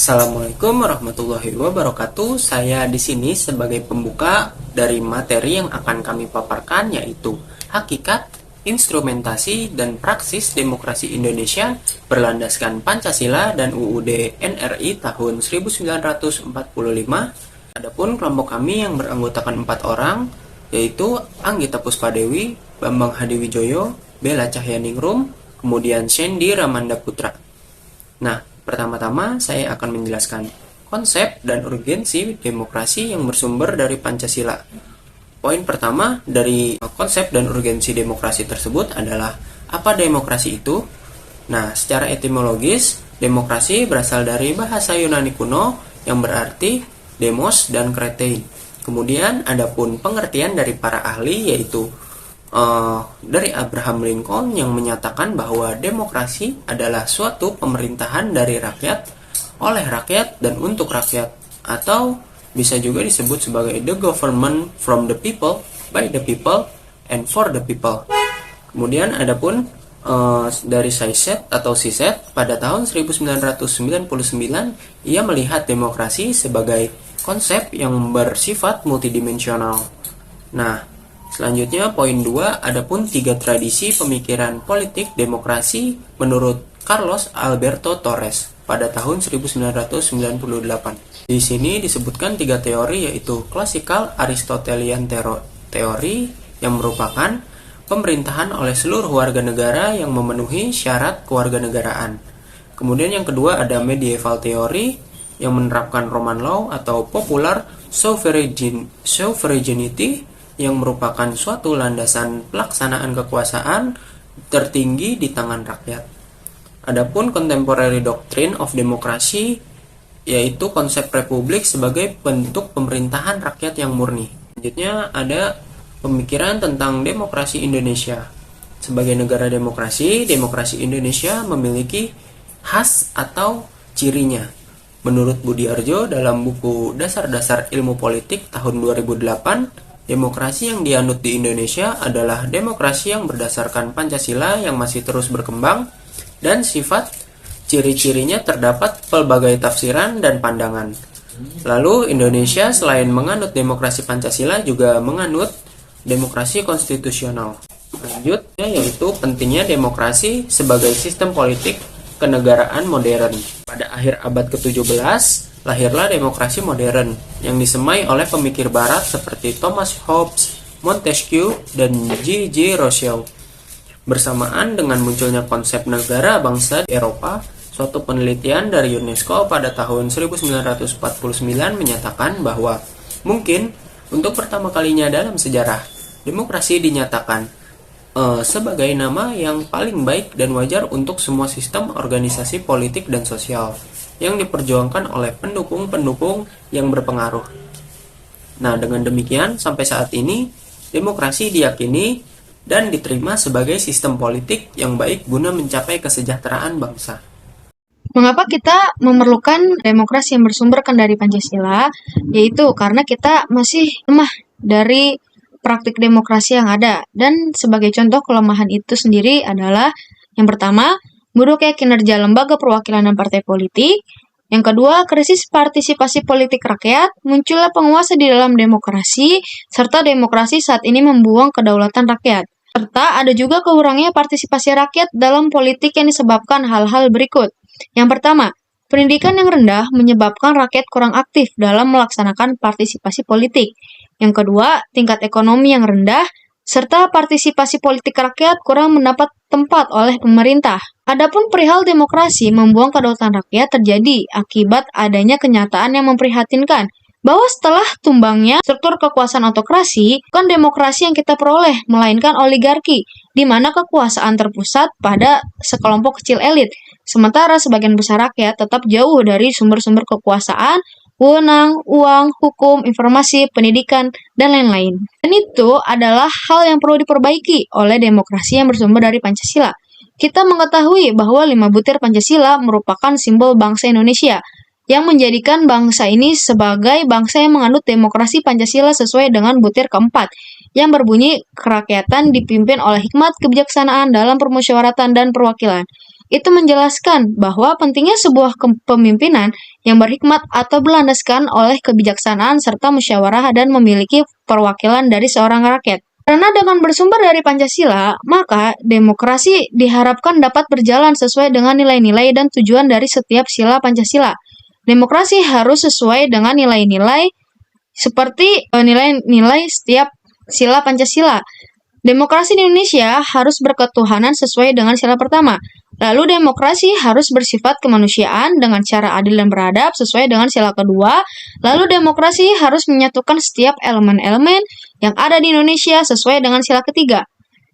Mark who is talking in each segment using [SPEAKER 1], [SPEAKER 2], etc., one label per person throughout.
[SPEAKER 1] Assalamualaikum warahmatullahi wabarakatuh. Saya di sini sebagai pembuka dari materi yang akan kami paparkan, yaitu hakikat, instrumentasi, dan praksis demokrasi Indonesia berlandaskan Pancasila dan UUD NRI tahun 1945. Adapun kelompok kami yang beranggotakan 4 orang, yaitu Anggita Puspadewi, Bambang Hadiwijoyo, Bella Cahyaningrum, kemudian Shendi Ramanda Putra. Nah, pertama-tama saya akan menjelaskan konsep dan urgensi demokrasi yang bersumber dari Pancasila. Poin pertama dari konsep dan urgensi demokrasi tersebut adalah apa demokrasi itu? Nah, secara etimologis, demokrasi berasal dari bahasa Yunani kuno yang berarti demos dan kretein. Kemudian adapun pengertian dari para ahli yaitu dari Abraham Lincoln yang menyatakan bahwa demokrasi adalah suatu pemerintahan dari rakyat, oleh rakyat, dan untuk rakyat, atau bisa juga disebut sebagai the government from the people, by the people, and for the people. Kemudian adapun dari Syset atau Syset pada tahun 1999 ia melihat demokrasi sebagai konsep yang bersifat multidimensional. Nah, selanjutnya poin 2, adapun 3 tradisi pemikiran politik demokrasi menurut Carlos Alberto Torres pada tahun 1998. Di sini disebutkan 3 teori, yaitu Classical Aristotelian Theory yang merupakan pemerintahan oleh seluruh warga negara yang memenuhi syarat kewarganegaraan. Kemudian yang kedua ada Medieval Theory yang menerapkan Roman Law atau Popular Sovereignty yang merupakan suatu landasan pelaksanaan kekuasaan tertinggi di tangan rakyat. Adapun Contemporary Doctrine of Democracy yaitu konsep republik sebagai bentuk pemerintahan rakyat yang murni. Selanjutnya ada pemikiran tentang demokrasi Indonesia. Sebagai negara demokrasi, demokrasi Indonesia memiliki khas atau cirinya. Menurut Budi Arjo dalam buku Dasar-Dasar Ilmu Politik tahun 2008, demokrasi yang dianut di Indonesia adalah demokrasi yang berdasarkan Pancasila yang masih terus berkembang dan sifat ciri-cirinya terdapat pelbagai tafsiran dan pandangan. Lalu Indonesia selain menganut demokrasi Pancasila juga menganut demokrasi konstitusional. Selanjutnya yaitu pentingnya demokrasi sebagai sistem politik kenegaraan modern. Pada akhir abad ke-17, lahirlah demokrasi modern yang disemai oleh pemikir barat seperti Thomas Hobbes, Montesquieu, dan J.J. Rousseau. Bersamaan dengan munculnya konsep negara bangsa di Eropa, suatu penelitian dari UNESCO pada tahun 1949 menyatakan bahwa mungkin untuk pertama kalinya dalam sejarah, demokrasi dinyatakan sebagai nama yang paling baik dan wajar untuk semua sistem organisasi politik dan sosial yang diperjuangkan oleh pendukung-pendukung yang berpengaruh. Nah, dengan demikian, sampai saat ini, demokrasi diyakini dan diterima sebagai sistem politik yang baik guna mencapai kesejahteraan bangsa.
[SPEAKER 2] Mengapa kita memerlukan demokrasi yang bersumberkan dari Pancasila? Yaitu karena kita masih lemah dari praktik demokrasi yang ada. Dan sebagai contoh kelemahan itu sendiri adalah yang pertama, buruknya kinerja lembaga perwakilan dan partai politik. Yang kedua, krisis partisipasi politik rakyat, munculnya penguasa di dalam demokrasi, serta demokrasi saat ini membuang kedaulatan rakyat. Serta ada juga kurangnya partisipasi rakyat dalam politik yang disebabkan hal-hal berikut. Yang pertama, pendidikan yang rendah menyebabkan rakyat kurang aktif dalam melaksanakan partisipasi politik. Yang kedua, tingkat ekonomi yang rendah, serta partisipasi politik rakyat kurang mendapat tempat oleh pemerintah. Adapun perihal demokrasi membuang kedaulatan rakyat terjadi akibat adanya kenyataan yang memprihatinkan, bahwa setelah tumbangnya struktur kekuasaan autokrasi, bukan demokrasi yang kita peroleh, melainkan oligarki, di mana kekuasaan terpusat pada sekelompok kecil elit, sementara sebagian besar rakyat tetap jauh dari sumber-sumber kekuasaan, wewenang, uang, hukum, informasi, pendidikan, dan lain-lain. Dan itu adalah hal yang perlu diperbaiki oleh demokrasi yang bersumber dari Pancasila. Kita mengetahui bahwa 5 butir Pancasila merupakan simbol bangsa Indonesia, yang menjadikan bangsa ini sebagai bangsa yang menganut demokrasi Pancasila sesuai dengan butir keempat, yang berbunyi kerakyatan dipimpin oleh hikmat kebijaksanaan dalam permusyawaratan dan perwakilan. itu menjelaskan bahwa pentingnya sebuah kepemimpinan yang berhikmat atau berlandaskan oleh kebijaksanaan serta musyawarah dan memiliki perwakilan dari seorang rakyat. Karena dengan bersumber dari Pancasila, maka demokrasi diharapkan dapat berjalan sesuai dengan nilai-nilai dan tujuan dari setiap sila Pancasila. Demokrasi harus sesuai dengan nilai-nilai seperti nilai-nilai setiap sila Pancasila. Demokrasi di Indonesia harus berketuhanan sesuai dengan sila pertama. Lalu demokrasi harus bersifat kemanusiaan dengan cara adil dan beradab sesuai dengan sila kedua. Lalu demokrasi harus menyatukan setiap elemen-elemen yang ada di Indonesia sesuai dengan sila ketiga,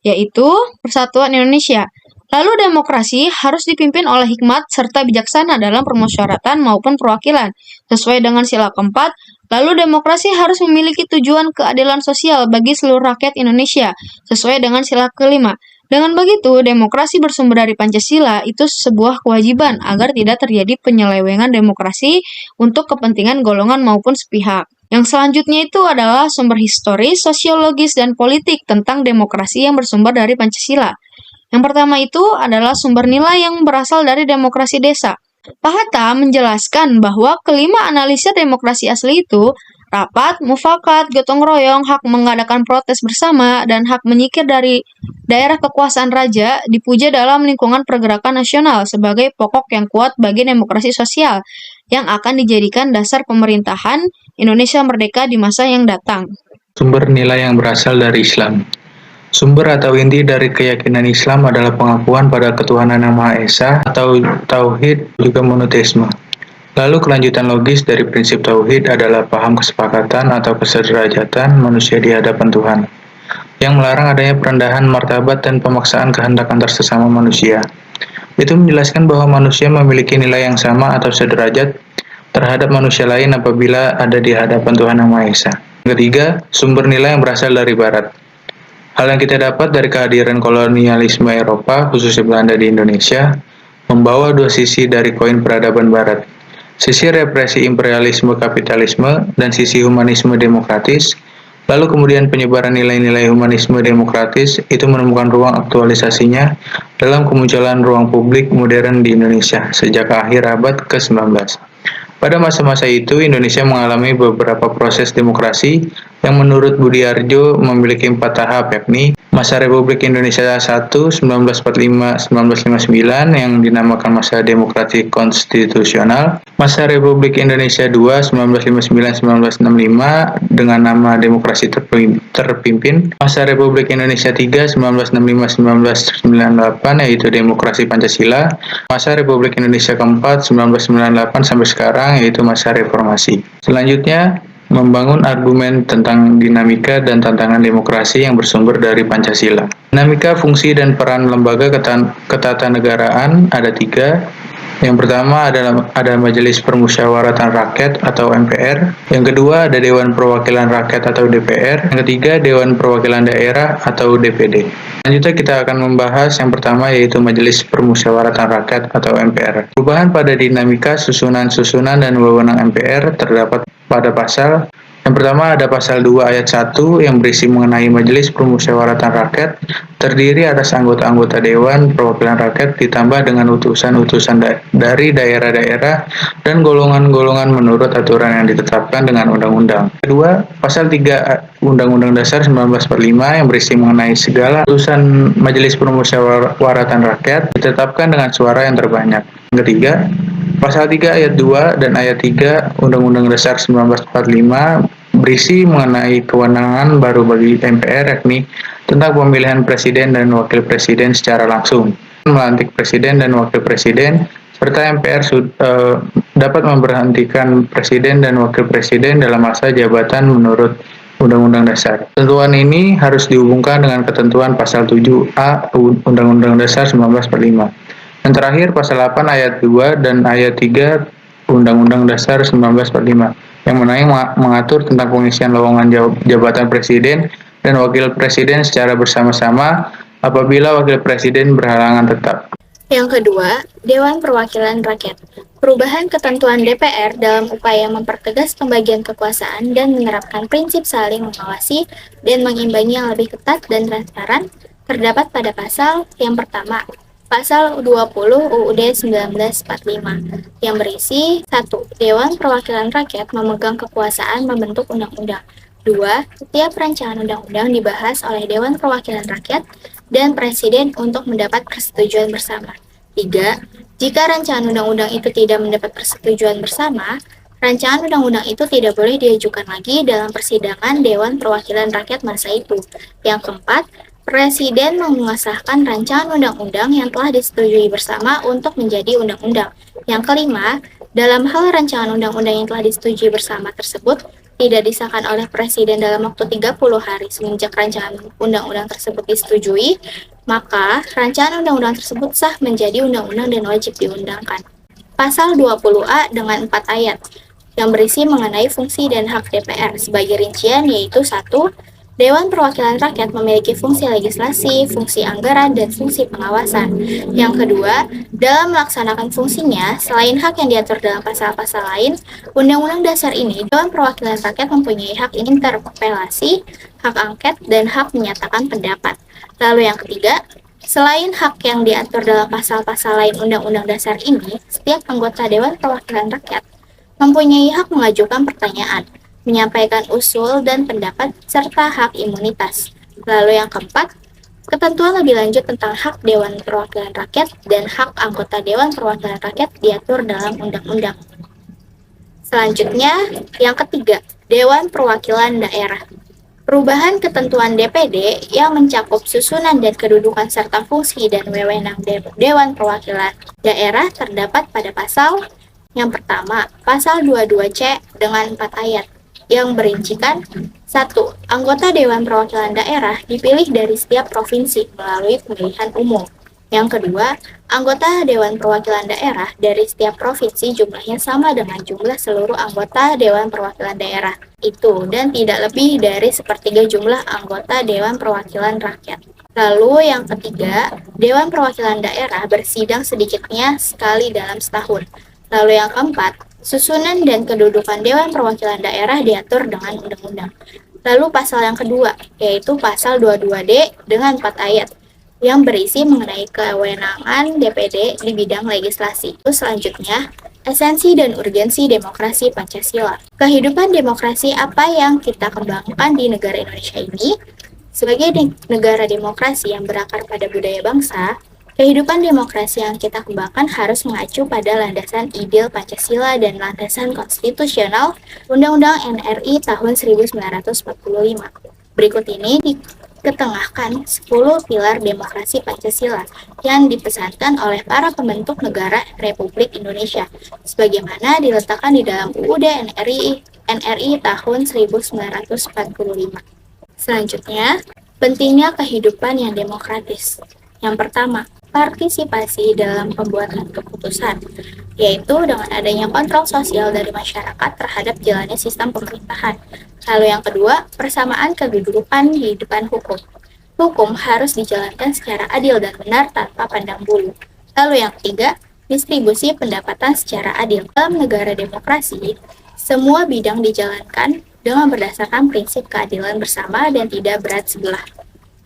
[SPEAKER 2] yaitu persatuan Indonesia. Lalu demokrasi harus dipimpin oleh hikmat serta bijaksana dalam permusyawaratan maupun perwakilan, sesuai dengan sila keempat. Lalu demokrasi harus memiliki tujuan keadilan sosial bagi seluruh rakyat Indonesia, sesuai dengan sila kelima. Dengan begitu, demokrasi bersumber dari Pancasila itu sebuah kewajiban agar tidak terjadi penyelewengan demokrasi untuk kepentingan golongan maupun sepihak. Yang selanjutnya itu adalah sumber historis, sosiologis, dan politik tentang demokrasi yang bersumber dari Pancasila. Yang pertama itu adalah sumber nilai yang berasal dari demokrasi desa. Pak Hatta menjelaskan bahwa kelima analisis demokrasi asli itu rapat, mufakat, gotong royong, hak mengadakan protes bersama, dan hak menyingkir dari daerah kekuasaan raja dipuja dalam lingkungan pergerakan nasional sebagai pokok yang kuat bagi demokrasi sosial yang akan dijadikan dasar pemerintahan Indonesia merdeka di masa yang datang.
[SPEAKER 3] Sumber nilai yang berasal dari Islam. Sumber atau inti dari keyakinan Islam adalah pengakuan pada ketuhanan yang Maha Esa atau Tauhid, juga monoteisme. Lalu kelanjutan logis dari prinsip Tauhid adalah paham kesepakatan atau kesederajatan manusia di hadapan Tuhan, yang melarang adanya perendahan martabat dan pemaksaan kehendak antar sesama manusia. Itu menjelaskan bahwa manusia memiliki nilai yang sama atau sederajat terhadap manusia lain apabila ada di hadapan Tuhan Yang Maha Esa. Ketiga, sumber nilai yang berasal dari Barat. Hal yang kita dapat dari kehadiran kolonialisme Eropa, khususnya Belanda di Indonesia, membawa dua sisi dari koin peradaban Barat. Sisi represi imperialisme kapitalisme dan sisi humanisme demokratis. Lalu kemudian penyebaran nilai-nilai humanisme demokratis itu menemukan ruang aktualisasinya dalam kemunculan ruang publik modern di Indonesia sejak akhir abad ke-19. Pada masa-masa itu, Indonesia mengalami beberapa proses demokrasi yang menurut Budiarjo memiliki 4 tahap, yakni masa Republik Indonesia I 1945-1959 yang dinamakan masa demokrasi konstitusional, masa Republik Indonesia II 1959-1965 dengan nama demokrasi terpimpin, masa Republik Indonesia III 1965-1998 yaitu demokrasi Pancasila, masa Republik Indonesia keempat 1998 sampai sekarang yaitu masa reformasi. Selanjutnya, membangun argumen tentang dinamika dan tantangan demokrasi yang bersumber dari Pancasila. Dinamika, fungsi, dan peran lembaga ketatanegaraan ada 3. Yang pertama ada Majelis Permusyawaratan Rakyat atau MPR. Yang kedua ada Dewan Perwakilan Rakyat atau DPR. Yang ketiga Dewan Perwakilan Daerah atau DPD. Selanjutnya kita akan membahas yang pertama yaitu Majelis Permusyawaratan Rakyat atau MPR. Perubahan pada dinamika, susunan dan wewenang MPR terdapat pada pasal. Yang pertama ada pasal 2 ayat 1 yang berisi mengenai Majelis Permusyawaratan Rakyat terdiri atas anggota-anggota Dewan Perwakilan Rakyat ditambah dengan utusan-utusan dari daerah-daerah dan golongan-golongan menurut aturan yang ditetapkan dengan undang-undang. Kedua, pasal 3 Undang-Undang Dasar 1945 yang berisi mengenai segala utusan Majelis Permusyawaratan Rakyat ditetapkan dengan suara yang terbanyak. Yang ketiga, pasal 3 ayat 2 dan ayat 3 Undang-Undang Dasar 1945 berisi mengenai kewenangan baru bagi MPR yakni tentang pemilihan presiden dan wakil presiden secara langsung, melantik presiden dan wakil presiden, serta MPR dapat memberhentikan presiden dan wakil presiden dalam masa jabatan menurut Undang-Undang Dasar. Ketentuan ini harus dihubungkan dengan ketentuan pasal 7A Undang-Undang Dasar 1945. Yang terakhir, pasal 8 ayat 2 dan ayat 3 Undang-Undang Dasar 1945 yang mengatur tentang pengisian lowongan jabatan presiden dan wakil presiden secara bersama-sama apabila wakil presiden berhalangan tetap.
[SPEAKER 4] Yang kedua, Dewan Perwakilan Rakyat. Perubahan ketentuan DPR dalam upaya mempertegas pembagian kekuasaan dan menerapkan prinsip saling mengawasi dan mengimbangi yang lebih ketat dan transparan terdapat pada pasal yang pertama. Pasal 20 UUD 1945 yang berisi 1. Dewan Perwakilan Rakyat memegang kekuasaan membentuk undang-undang. 2. Setiap rancangan undang-undang dibahas oleh Dewan Perwakilan Rakyat dan Presiden untuk mendapat persetujuan bersama. 3. Jika rancangan undang-undang itu tidak mendapat persetujuan bersama, rancangan undang-undang itu tidak boleh diajukan lagi dalam persidangan Dewan Perwakilan Rakyat masa itu. Yang keempat, Presiden mengesahkan rancangan undang-undang yang telah disetujui bersama untuk menjadi undang-undang. Yang kelima, dalam hal rancangan undang-undang yang telah disetujui bersama tersebut tidak disahkan oleh Presiden dalam waktu 30 hari semenjak rancangan undang-undang tersebut disetujui, maka rancangan undang-undang tersebut sah menjadi undang-undang dan wajib diundangkan. Pasal 20A dengan 4 ayat yang berisi mengenai fungsi dan hak DPR sebagai rincian yaitu 1. Dewan Perwakilan Rakyat memiliki fungsi legislasi, fungsi anggaran, dan fungsi pengawasan. Yang kedua, dalam melaksanakan fungsinya, selain hak yang diatur dalam pasal-pasal lain, Undang-Undang Dasar ini, Dewan Perwakilan Rakyat mempunyai hak interpelasi, hak angket, dan hak menyatakan pendapat. Lalu yang ketiga, selain hak yang diatur dalam pasal-pasal lain Undang-Undang Dasar ini, setiap anggota Dewan Perwakilan Rakyat mempunyai hak mengajukan pertanyaan, menyampaikan usul dan pendapat, serta hak imunitas. Lalu yang keempat, ketentuan lebih lanjut tentang hak Dewan Perwakilan Rakyat dan hak anggota Dewan Perwakilan Rakyat diatur dalam undang-undang. Selanjutnya, yang ketiga, Dewan Perwakilan Daerah. Perubahan ketentuan DPD yang mencakup susunan dan kedudukan serta fungsi dan wewenang Dewan Perwakilan Daerah terdapat pada pasal yang pertama, pasal 22C dengan 4 ayat yang berincikan 1. Anggota Dewan Perwakilan Daerah dipilih dari setiap provinsi melalui pemilihan umum. Yang kedua, anggota Dewan Perwakilan Daerah dari setiap provinsi jumlahnya sama dengan jumlah seluruh anggota Dewan Perwakilan Daerah itu dan tidak lebih dari sepertiga jumlah anggota Dewan Perwakilan Rakyat. Lalu yang ketiga, Dewan Perwakilan Daerah bersidang sedikitnya sekali dalam setahun. Lalu yang keempat, susunan dan kedudukan Dewan Perwakilan Daerah diatur dengan undang-undang. Lalu pasal yang kedua, yaitu pasal 22D dengan 4 ayat yang berisi mengenai kewenangan DPD di bidang legislasi. Terus selanjutnya, esensi dan urgensi demokrasi Pancasila. Kehidupan demokrasi apa yang kita kembangkan di negara Indonesia ini? Sebagai negara demokrasi yang berakar pada budaya bangsa, kehidupan demokrasi yang kita kembangkan harus mengacu pada landasan ideal Pancasila dan landasan konstitusional Undang-Undang NRI tahun 1945. Berikut ini diketengahkan 10 pilar demokrasi Pancasila yang dipesankan oleh para pembentuk negara Republik Indonesia, sebagaimana diletakkan di dalam UUD NRI tahun 1945. Selanjutnya, pentingnya kehidupan yang demokratis. Yang pertama, partisipasi dalam pembuatan keputusan, yaitu dengan adanya kontrol sosial dari masyarakat terhadap jalannya sistem pemerintahan. Lalu yang kedua, persamaan kedudukan di depan hukum. Hukum harus dijalankan secara adil dan benar tanpa pandang bulu. Lalu yang ketiga, distribusi pendapatan secara adil. Dalam negara demokrasi, semua bidang dijalankan dengan berdasarkan prinsip keadilan bersama dan tidak berat sebelah.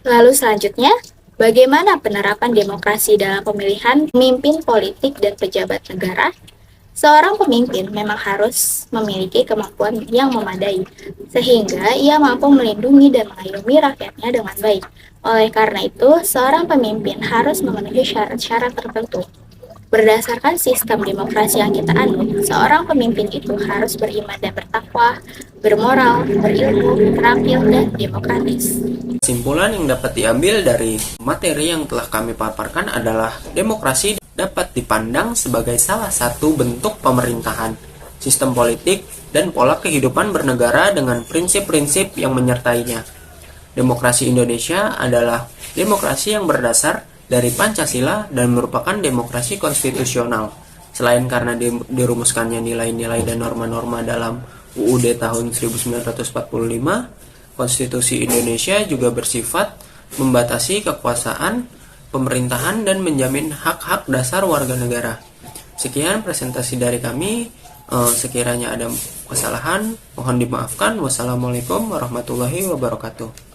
[SPEAKER 4] Lalu selanjutnya, bagaimana penerapan demokrasi dalam pemilihan pemimpin politik dan pejabat negara? Seorang pemimpin memang harus memiliki kemampuan yang memadai, sehingga ia mampu melindungi dan mengayomi rakyatnya dengan baik. Oleh karena itu, seorang pemimpin harus memenuhi syarat-syarat tertentu. Berdasarkan sistem demokrasi yang kita anut, seorang pemimpin itu harus beriman dan bertakwa, bermoral, berilmu, terampil, dan demokratis.
[SPEAKER 1] Kesimpulan yang dapat diambil dari materi yang telah kami paparkan adalah demokrasi dapat dipandang sebagai salah satu bentuk pemerintahan, sistem politik, dan pola kehidupan bernegara dengan prinsip-prinsip yang menyertainya. Demokrasi Indonesia adalah demokrasi yang berdasar dari Pancasila dan merupakan demokrasi konstitusional. Selain karena dirumuskannya nilai-nilai dan norma-norma dalam UUD tahun 1945, Konstitusi Indonesia juga bersifat membatasi kekuasaan pemerintahan dan menjamin hak-hak dasar warga negara. Sekian presentasi dari kami. Sekiranya ada kesalahan, mohon dimaafkan. Wassalamualaikum warahmatullahi wabarakatuh.